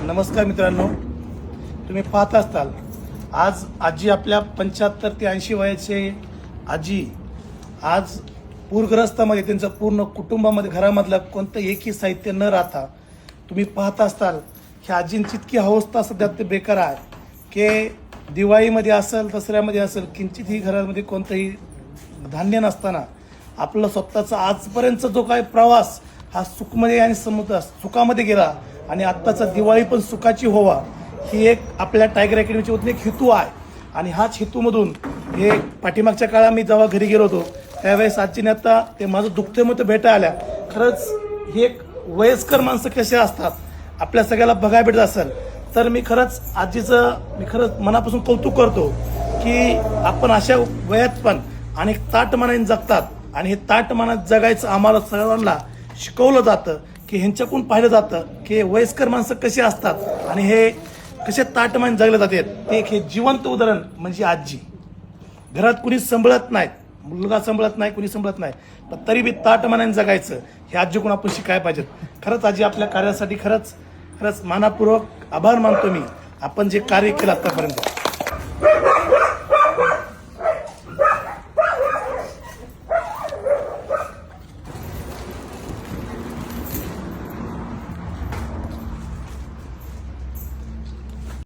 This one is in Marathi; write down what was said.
नमस्कार मित्रांनो, तुम्ही पाहत असताल आज आजी आपल्या 75 ते 80 वयाचे आजी आज पूरग्रस्तामध्ये त्यांचं पूर्ण कुटुंबामध्ये घरामधलं कोणतं एकही साहित्य न राहता तुम्ही पाहत असताल की आजींची इतकी अवस्था सध्या ते बेकार आहे की दिवाळीमध्ये असेल दसऱ्यामध्ये असेल किंचितही घरामध्ये कोणतंही धान्य नसताना आपला स्वतःचा आजपर्यंतचा जो काही प्रवास हा सुखमध्ये आणि सुखामध्ये गेला आणि आत्ताचा दिवाळी पण सुखाची व्हावा ही एक आपल्या टायगर अकॅडमीच्या वतीने एक हेतू आहे. आणि हाच हेतूमधून हे पाठीमागच्या काळात मी जेव्हा घरी गेलो होतो त्यावेळेस आजीने आता ते माझं दुखतंय मग भेटायला आल्या. खरंच हे एक वयस्कर माणसं कसे असतात आपल्या सगळ्याला बघायला भेटत असेल तर मी खरंच खरंच मनापासून कौतुक करतो की आपण अशा वयात पण आणि ताटमानाने जगतात. आणि हे ताटमानात जगायचं आम्हाला सर्वांना शिकवलं जातं की ह्यांच्याकडून पाहिलं जातं की वयस्कर माणसं कशी असतात आणि हे कसे ताटमाने जगले जातात. ते एक हे जिवंत उदाहरण म्हणजे आजी. घरात कुणी सांभाळत नाहीत, मुलगा सांभाळत नाही, कुणी सांभाळत नाही, पण तरी बी ताटमानाने जगायचं हे आजीकडून आपण शिकायला पाहिजेत. खरंच आजी आपल्या कार्यासाठी खरंच मानापूर्वक आभार मानतो मी. आपण जे कार्य केलं आतापर्यंत.